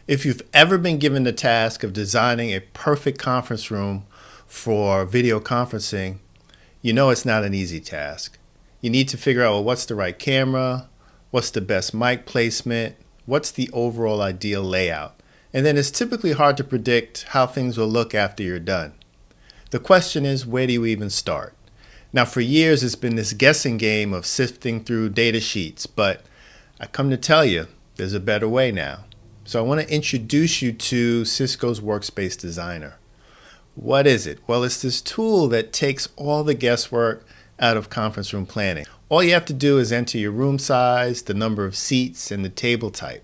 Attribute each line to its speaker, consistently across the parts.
Speaker 1: If you've ever been given the task of designing a perfect conference room for video conferencing, you know it's not an easy task. You need to figure out, well, what's the right camera, what's the best mic placement, what's the overall ideal layout. And then it's typically hard to predict how things will look after you're done. The question is, where do you even start? Now, for years, it's been this guessing game of sifting through data sheets, but I come to tell you, there's a better way now. So I want to introduce you to Cisco's Workspace Designer. What is it? Well, it's this tool that takes all the guesswork out of conference room planning. All you have to do is enter your room size, the number of seats, and the table type.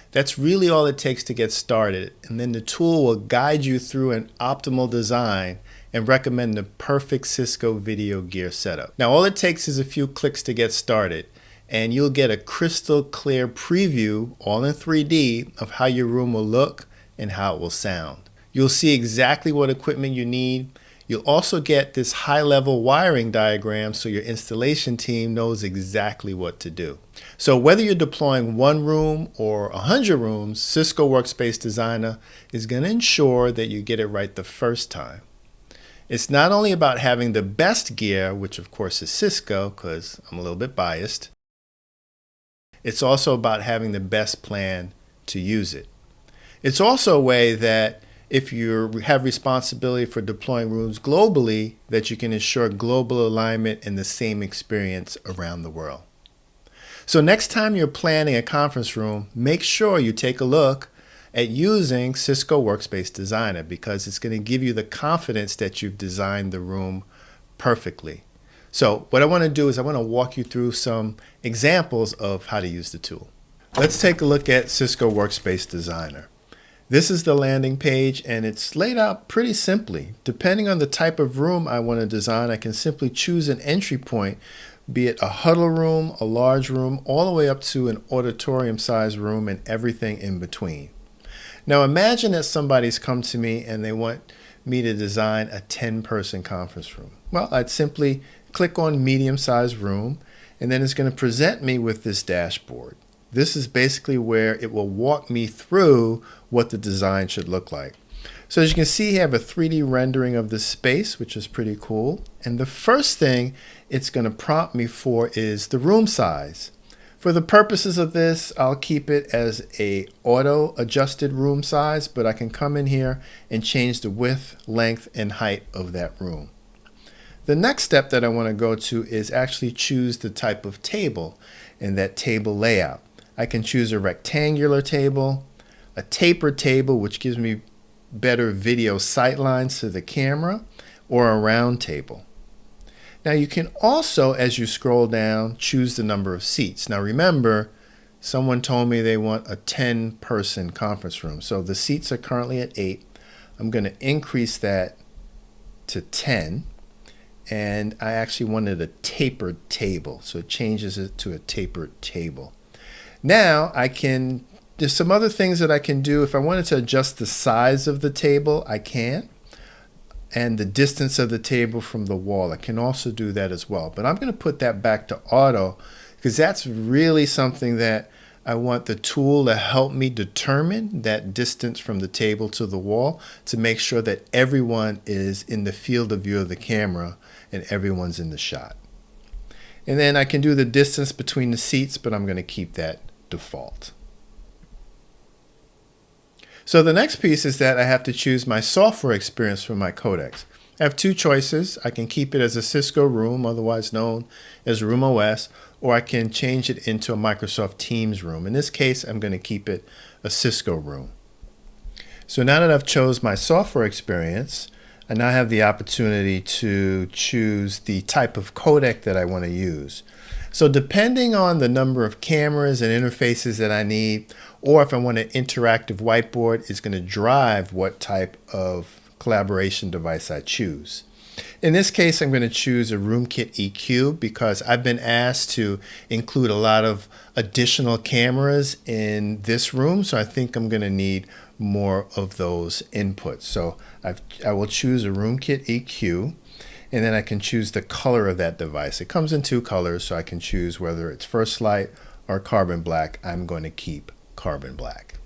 Speaker 1: That's really all it takes to get started, and then the tool will guide you through an optimal design and recommend the perfect Cisco video gear setup. Now, all it takes is a few clicks to get started, and you'll get a crystal clear preview, all in 3D, of how your room will look and how it will sound. You'll see exactly what equipment you need. You'll also get this high-level wiring diagram so your installation team knows exactly what to do. So whether you're deploying one room or 100 rooms, Cisco Workspace Designer is going to ensure that you get it right the first time. It's not only about having the best gear, which of course is Cisco, because I'm a little bit biased. It's also about having the best plan to use it. It's also a way that if you have responsibility for deploying rooms globally, that you can ensure global alignment and the same experience around the world. So next time you're planning a conference room, make sure you take a look at using Cisco Workspace Designer, because it's going to give you the confidence that you've designed the room perfectly. So what I want to do is I want to walk you through some examples of how to use the tool. Let's take a look at Cisco Workspace Designer. This is the landing page, and it's laid out pretty simply. Depending on the type of room I want to design, I can simply choose an entry point, be it a huddle room, a large room, all the way up to an auditorium-sized room and everything in between. Now imagine that somebody's come to me and they want me to design a 10-person conference room. Well, I'd simply click on medium-sized room, and then it's going to present me with this dashboard. This is basically where it will walk me through what the design should look like. So as you can see, you have a 3D rendering of this space, which is pretty cool. And the first thing it's going to prompt me for is the room size. For the purposes of this, I'll keep it as a auto adjusted room size, but I can come in here and change the width, length, and height of that room. The next step that I want to go to is actually choose the type of table and that table layout. I can choose a rectangular table, a tapered table, which gives me better video sight lines to the camera, or a round table. Now you can also, as you scroll down, choose the number of seats. Now remember, someone told me they want a 10-person conference room. So the seats are currently at 8. I'm going to increase that to 10. And I actually wanted a tapered table, so it changes it to a tapered table. Now there's some other things that I can do. If I wanted to adjust the size of the table, I can. And the distance of the table from the wall, I can also do that as well. But I'm going to put that back to auto, because that's really something that I want the tool to help me determine, that distance from the table to the wall, to make sure that everyone is in the field of view of the camera and everyone's in the shot. And then I can do the distance between the seats, but I'm going to keep that default. So the next piece is that I have to choose my software experience for my codecs. I have two choices. I can keep it as a Cisco room, otherwise known as Room OS, or I can change it into a Microsoft Teams room. In this case, I'm going to keep it a Cisco room. So now that I've chose my software experience, I now have the opportunity to choose the type of codec that I want to use. So depending on the number of cameras and interfaces that I need, or if I want an interactive whiteboard, it's going to drive what type of collaboration device I choose. In this case, I'm going to choose a RoomKit EQ because I've been asked to include a lot of additional cameras in this room, so I think I'm going to need more of those inputs. So I will choose a RoomKit EQ, and then I can choose the color of that device. It comes in two colors, so I can choose whether it's First Light or Carbon Black. I'm going to keep Carbon Black.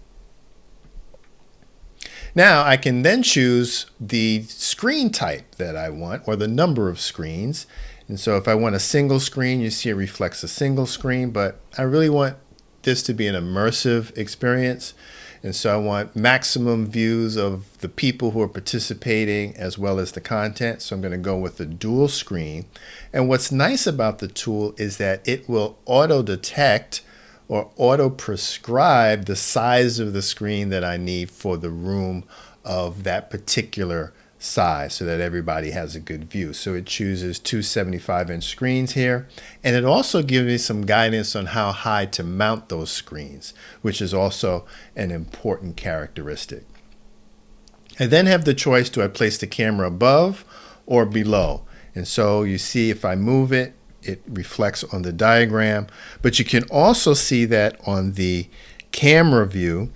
Speaker 1: Now I can then choose the screen type that I want, or the number of screens. And so if I want a single screen, you see it reflects a single screen, but I really want this to be an immersive experience. And so I want maximum views of the people who are participating as well as the content. So I'm going to go with the dual screen. And what's nice about the tool is that it will auto detect or auto prescribe the size of the screen that I need for the room of that particular size so that everybody has a good view. So it chooses two 75-inch screens here, and it also gives me some guidance on how high to mount those screens, which is also an important characteristic. I then have the choice, do I place the camera above or below? And so you see if I move it, it reflects on the diagram, but you can also see that on the camera view.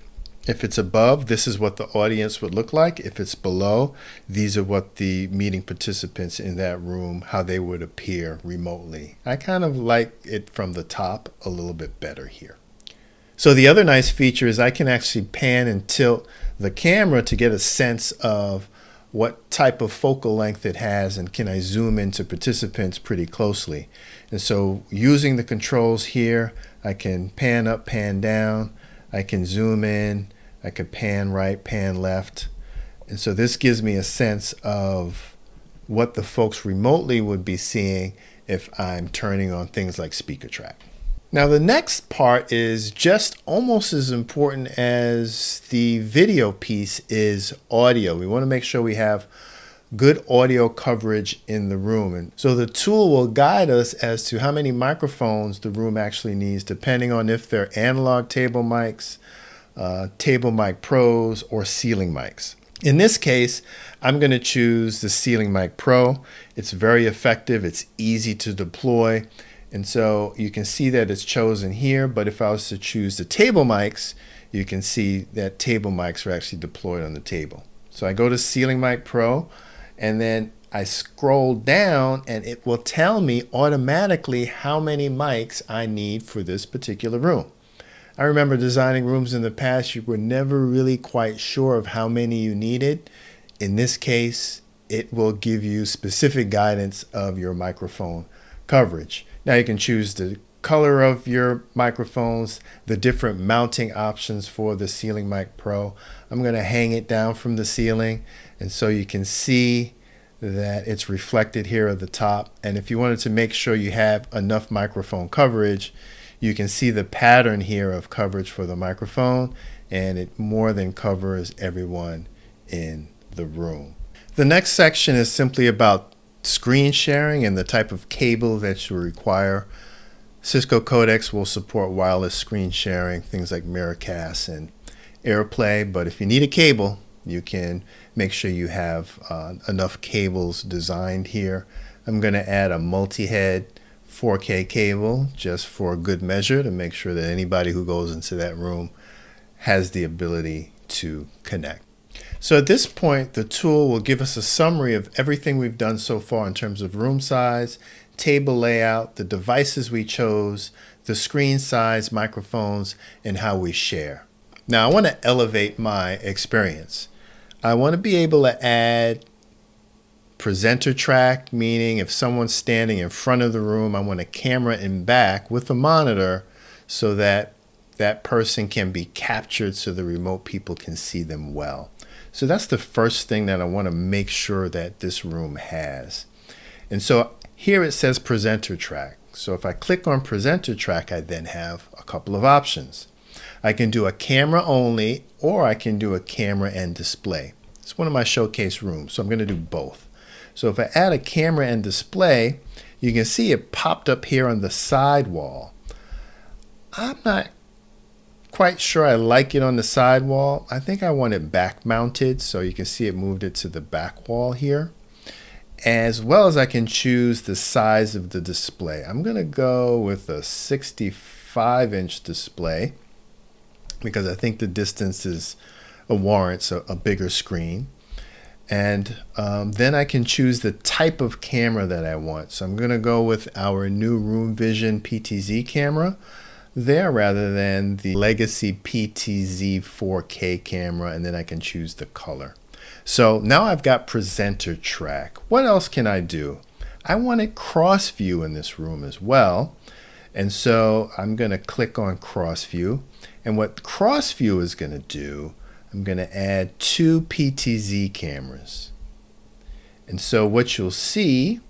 Speaker 1: If it's above, this is what the audience would look like. If it's below, these are what the meeting participants in that room, how they would appear remotely. I kind of like it from the top a little bit better here. So the other nice feature is I can actually pan and tilt the camera to get a sense of what type of focal length it has, and can I zoom into participants pretty closely. And so using the controls here, I can pan up, pan down, I can zoom in, I can pan right, pan left. And so this gives me a sense of what the folks remotely would be seeing if I'm turning on things like speaker track. Now the next part is just almost as important as the video piece is audio. We want to make sure we have good audio coverage in the room. And so the tool will guide us as to how many microphones the room actually needs, depending on if they're analog table mics, table mic pros, or ceiling mics. In this case, I'm going to choose the ceiling mic pro. It's very effective. It's easy to deploy. And so you can see that it's chosen here, but if I was to choose the table mics, you can see that table mics are actually deployed on the table. So I go to Ceiling Mic Pro, and then I scroll down, and it will tell me automatically how many mics I need for this particular room. I remember designing rooms in the past, you were never really quite sure of how many you needed. In this case, it will give you specific guidance of your microphone coverage. Now you can choose the color of your microphones, the different mounting options for the Ceiling Mic Pro. I'm going to hang it down from the ceiling, and so you can see that it's reflected here at the top. And if you wanted to make sure you have enough microphone coverage, you can see the pattern here of coverage for the microphone, and it more than covers everyone in the room. The next section is simply about screen sharing and the type of cable that you require. Cisco codecs will support wireless screen sharing, things like Miracast and AirPlay, but if you need a cable, you can make sure you have enough cables designed here. I'm going to add a multi-head 4K cable just for good measure to make sure that anybody who goes into that room has the ability to connect. So at this point, the tool will give us a summary of everything we've done so far in terms of room size, table layout, the devices we chose, the screen size, microphones, and how we share. Now I want to elevate my experience. I want to be able to add presenter track, meaning if someone's standing in front of the room, I want a camera in back with a monitor so that that person can be captured so the remote people can see them well. So that's the first thing that I want to make sure that this room has. And so here it says presenter track. So if I click on presenter track, I then have a couple of options. I can do a camera only, or I can do a camera and display. It's one of my showcase rooms, so I'm going to do both. So if I add a camera and display, you can see it popped up here on the side wall. I'm not quite sure I like it on the side wall. I think I want it back mounted, so you can see it moved it to the back wall here. As well as I can choose the size of the display. I'm going to go with a 65-inch display because I think the distance is warrants a bigger screen. And then I can choose the type of camera that I want. So I'm going to go with our new Room Vision PTZ camera. there rather than the legacy PTZ 4K camera, and then I can choose the color. So now I've got presenter track. What else can I do? I wanted cross view in this room as well. And so I'm going to click on cross view. And what cross view is going to do, I'm going to add 2 PTZ cameras. And so what you'll see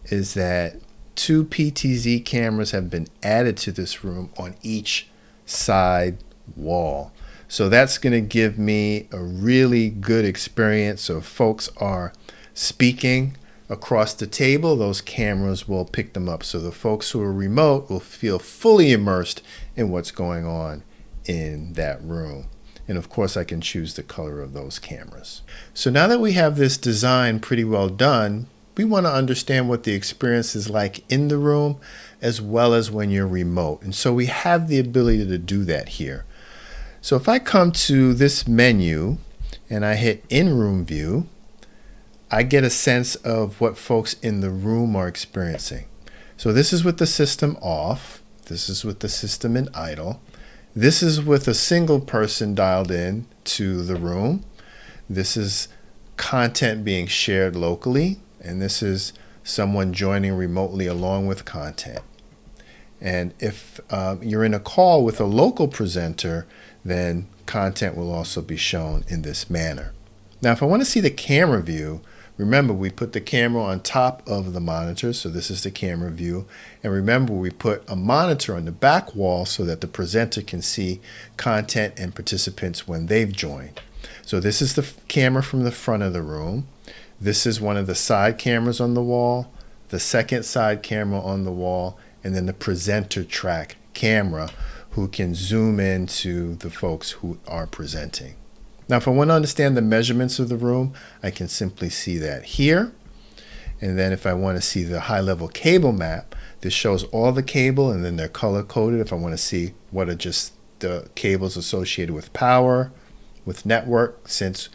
Speaker 1: is that 2 PTZ cameras have been added to this room on each side wall. So that's going to give me a really good experience. So if folks are speaking across the table, those cameras will pick them up. So the folks who are remote will feel fully immersed in what's going on in that room. And of course, I can choose the color of those cameras. So now that we have this design pretty well done, we want to understand what the experience is like in the room as well as when you're remote. And so we have the ability to do that here. So if I come to this menu and I hit in-room view, I get a sense of what folks in the room are experiencing. So this is with the system off. This is with the system in idle. This is with a single person dialed in to the room. This is content being shared locally. And this is someone joining remotely along with content. And if you're in a call with a local presenter, then content will also be shown in this manner. Now, if I want to see the camera view, remember we put the camera on top of the monitor, so this is the camera view. And remember we put a monitor on the back wall so that the presenter can see content and participants when they've joined. So this is the camera from the front of the room. This is one of the side cameras on the wall, the second side camera on the wall, and then the presenter track camera who can zoom into the folks who are presenting. Now, if I want to understand the measurements of the room, I can simply see that here. And then if I want to see the high-level cable map, this shows all the cable and then they're color-coded. If I want to see what are just the cables associated with power, with network, since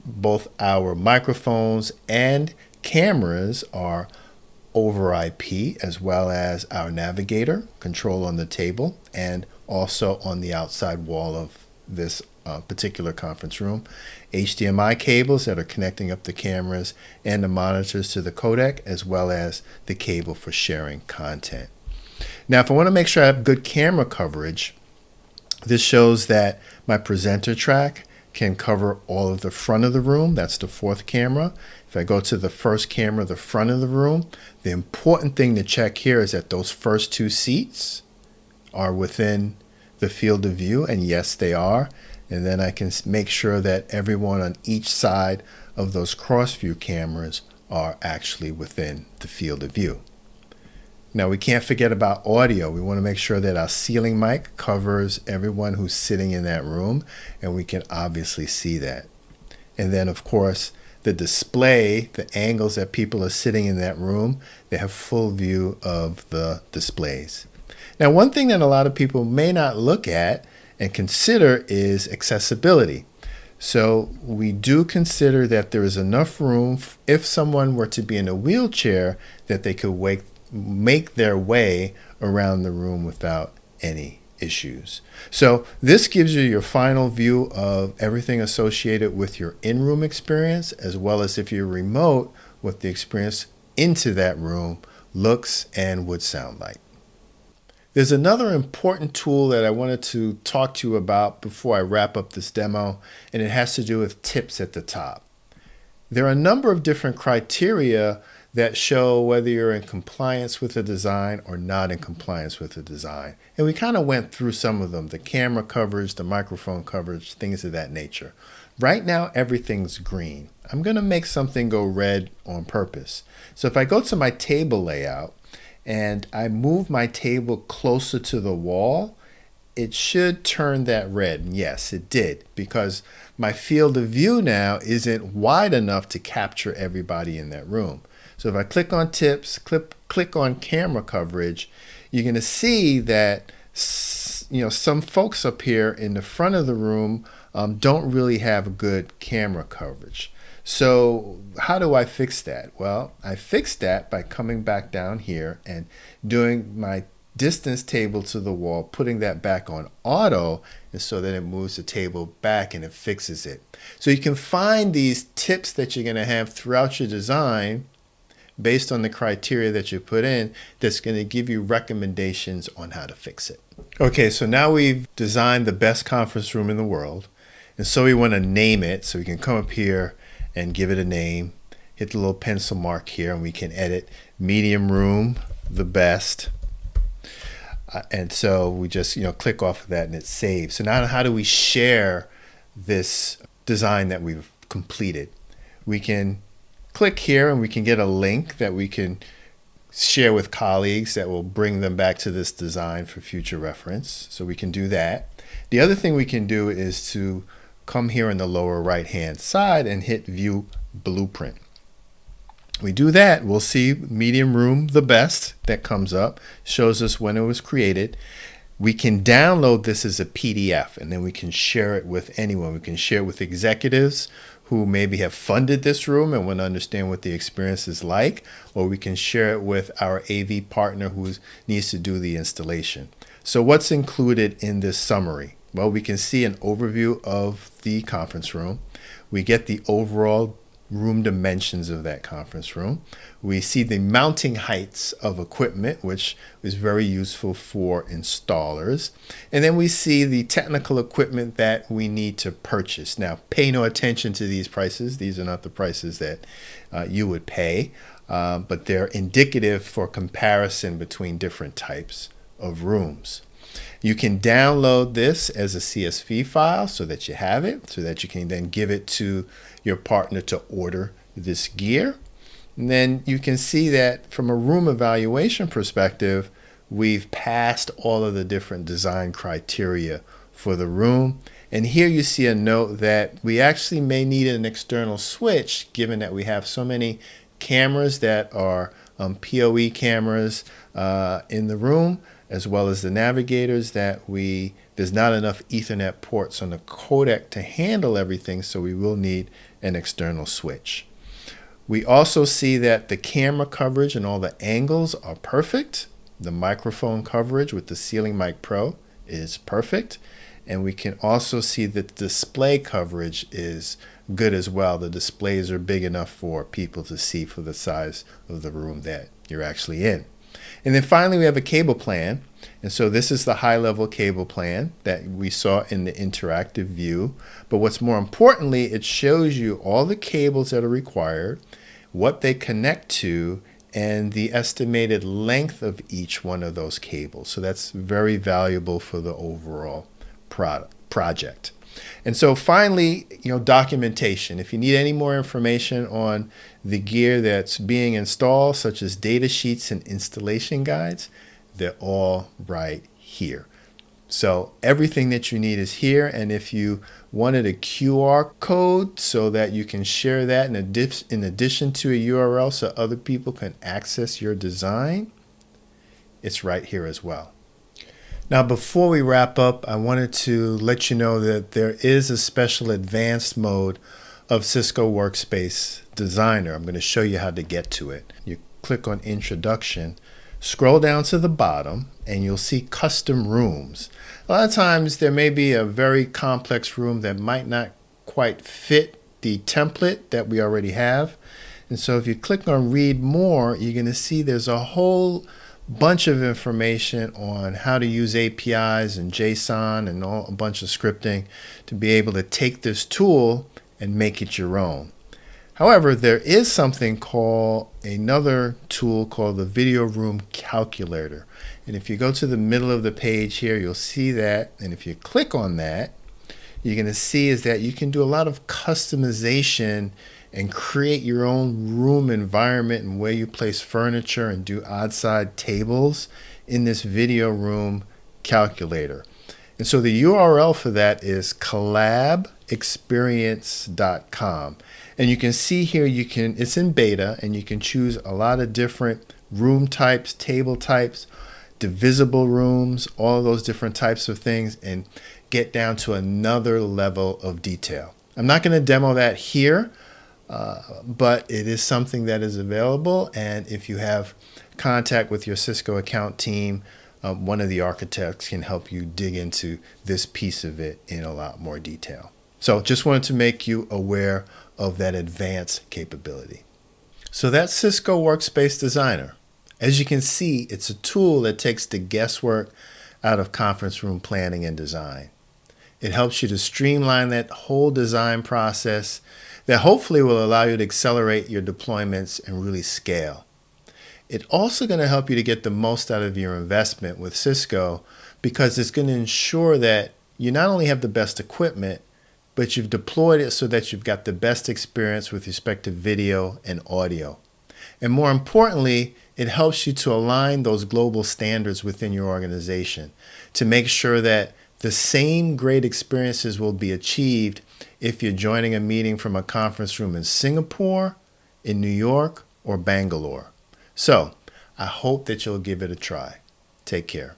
Speaker 1: both our microphones and cameras are over IP, as well as our navigator control on the table and also on the outside wall of this particular conference room. HDMI cables that are connecting up the cameras and the monitors to the codec, as well as the cable for sharing content. Now, if I want to make sure I have good camera coverage, this shows that my presenter track can cover all of the front of the room. That's the fourth camera. If I go to the first camera, the front of the room, the important thing to check here is that those first 2 seats are within the field of view, and yes, they are. And then I can make sure that everyone on each side of those cross view cameras are actually within the field of view. Now, we can't forget about audio. We want to make sure that our ceiling mic covers everyone who's sitting in that room, and we can obviously see that. And then, of course, the display, the angles that people are sitting in that room, they have full view of the displays. Now, one thing that a lot of people may not look at and consider is accessibility. So we do consider that there is enough room if someone were to be in a wheelchair that they could make their way around the room without any issues. So this gives you your final view of everything associated with your in-room experience, as well as if you're remote, what the experience into that room looks and would sound like. There's another important tool that I wanted to talk to you about before I wrap up this demo, and it has to do with tips at the top. There are a number of different criteria that show whether you're in compliance with the design or not in compliance with the design. And we kind of went through some of them, the camera coverage, the microphone coverage, things of that nature. Right now, everything's green. I'm going to make something go red on purpose. So if I go to my table layout and I move my table closer to the wall, it should turn that red. And yes, it did, because my field of view now isn't wide enough to capture everybody in that room. So if I click on tips, click on camera coverage, you're going to see that some folks up here in the front of the room don't really have good camera coverage. So how do I fix that? Well, I fixed that by coming back down here and doing my distance table to the wall, putting that back on auto, and so then it moves the table back and it fixes it. So you can find these tips that you're going to have throughout your design based on the criteria that you put in that's going to give you recommendations on how to fix it. Okay, so now we've designed the best conference room in the world, and so we want to name it. So we can come up here and give it a name, hit the little pencil mark here, and we can edit medium room, the best. And so we just click off of that and it's saved. So now how do we share this design that we've completed? We can click here and we can get a link that we can share with colleagues that will bring them back to this design for future reference. So we can do that. The other thing we can do is to come here in the lower right hand side and hit view blueprint. We do that, we'll see medium room, the best, that comes up, shows us when it was created. We can download this as a PDF and then we can share it with anyone. We can share it with executives who maybe have funded this room and want to understand what the experience is like, or we can share it with our AV partner who needs to do the installation. So what's included in this summary? Well, we can see an overview of the conference room. We get the overall room dimensions of that conference room. We see the mounting heights of equipment, which is very useful for installers. And then we see the technical equipment that we need to purchase. Now, pay no attention to these prices. These are not the prices that you would pay, but they're indicative for comparison between different types of rooms. You can download this as a CSV file so that you have it, so that you can then give it to your partner to order this gear. And then you can see that from a room evaluation perspective, we've passed all of the different design criteria for the room. And here you see a note that we actually may need an external switch, given that we have so many cameras that are PoE cameras in the room, as well as the navigators, that there's not enough Ethernet ports on the codec to handle everything, so we will need an external switch. We also see that the camera coverage and all the angles are perfect. The microphone coverage with the Ceiling Mic Pro is perfect. And we can also see that the display coverage is good as well. The displays are big enough for people to see for the size of the room that you're actually in. And then finally, we have a cable plan. And so this is the high-level cable plan that we saw in the interactive view. But what's more importantly, it shows you all the cables that are required, what they connect to, and the estimated length of each one of those cables. So that's very valuable for the overall project. And so finally, documentation. If you need any more information on the gear that's being installed, such as data sheets and installation guides, they're all right here. So everything that you need is here. And if you wanted a QR code so that you can share that in addition to a URL so other people can access your design, it's right here as well. Now, before we wrap up, I wanted to let you know that there is a special advanced mode of Cisco Workspace Designer. I'm going to show you how to get to it. You click on Introduction, scroll down to the bottom, and you'll see Custom Rooms. A lot of times there may be a very complex room that might not quite fit the template that we already have. And so if you click on Read More, you're going to see there's a whole bunch of information on how to use APIs and JSON and a bunch of scripting to be able to take this tool and make it your own. However, there is another tool called the Video Room Calculator. And if you go to the middle of the page here, you'll see that. And if you click on that, you're going to see is that you can do a lot of customization and create your own room environment and where you place furniture and do odd side tables in this Video Room Calculator. And so the URL for that is collabexperience.com. And you can see here, it's in beta, and you can choose a lot of different room types, table types, divisible rooms, all of those different types of things, and get down to another level of detail. I'm not going to demo that here, but it is something that is available. And if you have contact with your Cisco account team, one of the architects can help you dig into this piece of it in a lot more detail. So just wanted to make you aware of that advanced capability. So that's Cisco Workspace Designer. As you can see, it's a tool that takes the guesswork out of conference room planning and design. It helps you to streamline that whole design process that hopefully will allow you to accelerate your deployments and really scale. It's also going to help you to get the most out of your investment with Cisco because it's going to ensure that you not only have the best equipment, but you've deployed it so that you've got the best experience with respect to video and audio. And more importantly, it helps you to align those global standards within your organization to make sure that the same great experiences will be achieved if you're joining a meeting from a conference room in Singapore, in New York, or Bangalore. So, I hope that you'll give it a try. Take care.